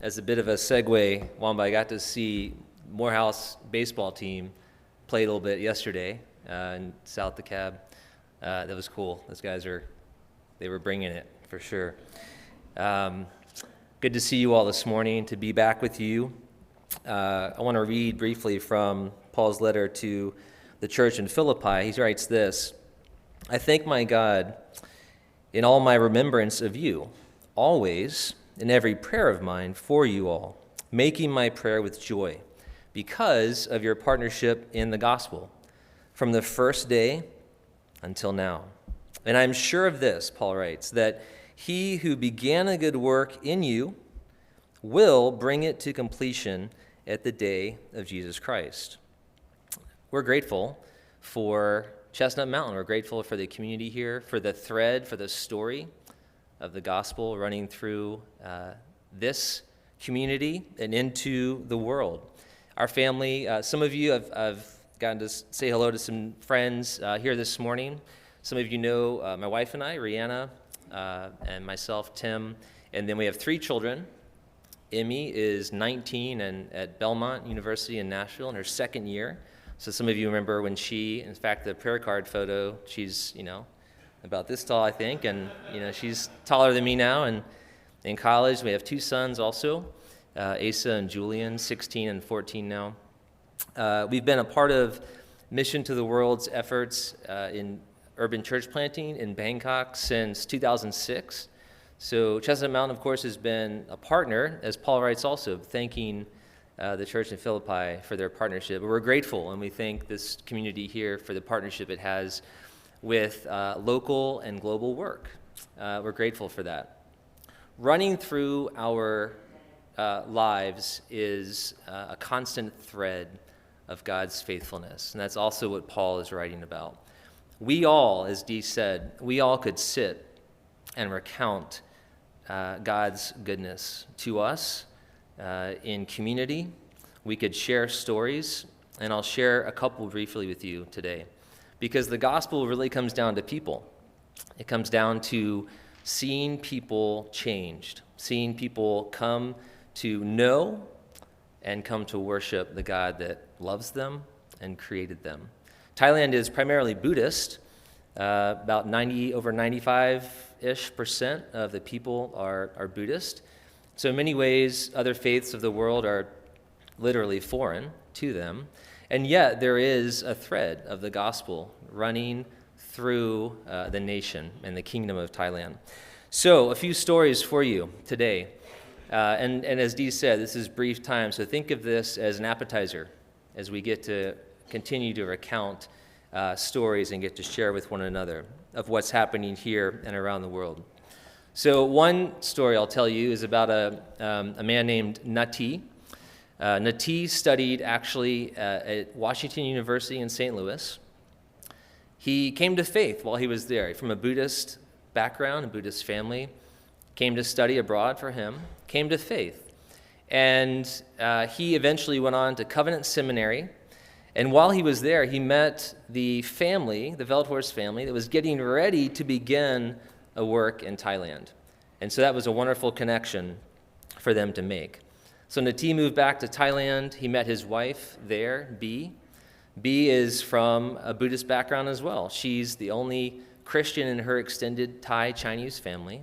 As a bit of a segue, Wamba, I got to see Morehouse baseball team play a little bit yesterday in South DeKalb. That was cool. Those guys they were bringing it for sure. Good to see you all this morning, to be back with you. I want to read briefly from Paul's letter to the church in Philippi. He writes this: I thank my God in all my remembrance of you, always in every prayer of mine for you all, making my prayer with joy, because of your partnership in the gospel, from the first day until now. And I'm sure of this, Paul writes, that he who began a good work in you will bring it to completion at the day of Jesus Christ. We're grateful for Chestnut Mountain. We're grateful for the community here, for the thread, for the story of the gospel running through this community and into the world. Our family, some of you have gotten to say hello to some friends here this morning. Some of you know my wife and I, Rihanna, and myself, Tim, and then we have 3 children. Emmy is 19 and at Belmont University in Nashville in her second year. So some of you remember when in fact, the prayer card photo, she's, about this tall, I think, and, she's taller than me now. And in college, we have 2 sons also, Asa and Julian, 16 and 14 now. We've been a part of Mission to the World's efforts in urban church planting in Bangkok since 2006. So Chestnut Mountain, of course, has been a partner, as Paul writes also, thanking the church in Philippi for their partnership. But we're grateful, and we thank this community here for the partnership it has with local and global work. We're grateful for that. Running through our lives is a constant thread of God's faithfulness, and that's also what Paul is writing about. We all, as Dee said, we all could sit and recount God's goodness to us in community. We could share stories, and I'll share a couple briefly with you today, because the gospel really comes down to people. It comes down to seeing people changed, seeing people come to know and come to worship the God that loves them and created them. Thailand is primarily Buddhist. About over 95-ish% of the people are Buddhist. So in many ways, other faiths of the world are literally foreign to them. And yet there is a thread of the gospel running through the nation and the kingdom of Thailand. So a few stories for you today. And as Dee said, this is brief time, so think of this as an appetizer as we get to continue to recount stories and get to share with one another of what's happening here and around the world. So one story I'll tell you is about a man named Nati. Nati studied actually at Washington University in St. Louis. He came to faith while he was there. From a Buddhist background, a Buddhist family, came to study abroad for him, came to faith. And he eventually went on to Covenant Seminary. And while he was there, he met the family, the Veldhorst family, that was getting ready to begin a work in Thailand. And so that was a wonderful connection for them to make. So Nati moved back to Thailand. He met his wife there, Bee. Bee is from a Buddhist background as well. She's the only Christian in her extended Thai Chinese family.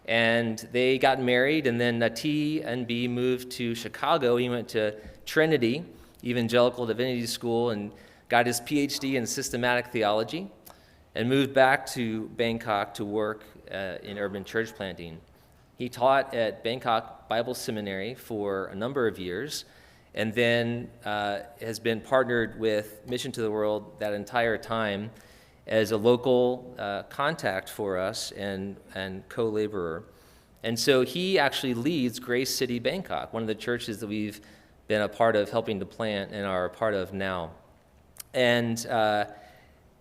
And they got married, and then Nati and Bee moved to Chicago. He went to Trinity Evangelical Divinity School and got his PhD in systematic theology, and moved back to Bangkok to work in urban church planting. He taught at Bangkok Bible Seminary for a number of years, and then has been partnered with Mission to the World that entire time as a local contact for us and co-laborer. And so he actually leads Grace City Bangkok, one of the churches that we've been a part of helping to plant and are a part of now. And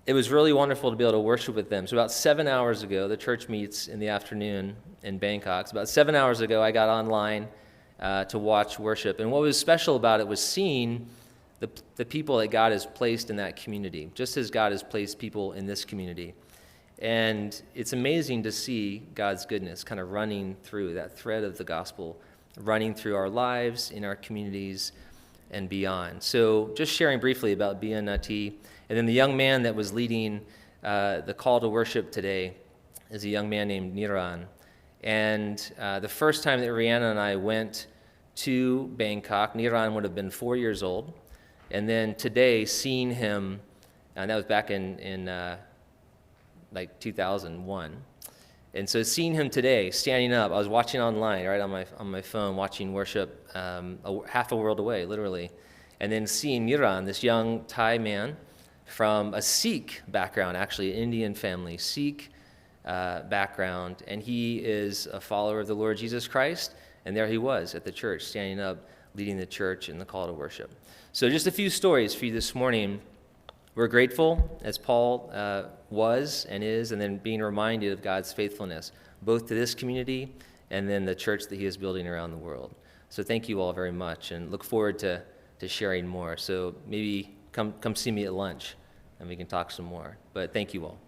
it was really wonderful to be able to worship with them. So about 7 hours ago, the church meets in the afternoon in Bangkok. So about 7 hours ago, I got online to watch worship. And what was special about it was seeing the people that God has placed in that community, just as God has placed people in this community. And it's amazing to see God's goodness kind of running through that thread of the gospel running through our lives, in our communities, and beyond. So just sharing briefly about Bianati. And then the young man that was leading the call to worship today is a young man named Niran. And the first time that Rihanna and I went to Bangkok, Niran would have been 4 years old. And then today, seeing him, and that was back in like 2001. And so seeing him today, standing up, I was watching online, right, on my phone, watching worship half a world away, literally. And then seeing Niran, this young Thai man from a Sikh background, actually, an Indian family, Sikh background, and he is a follower of the Lord Jesus Christ, and there he was at the church, standing up, leading the church in the call to worship. So just a few stories for you this morning. We're grateful, as Paul was and is, and then being reminded of God's faithfulness, both to this community and then the church that he is building around the world. So thank you all very much, and look forward to sharing more. So maybe come see me at lunch, and we can talk some more. But thank you all.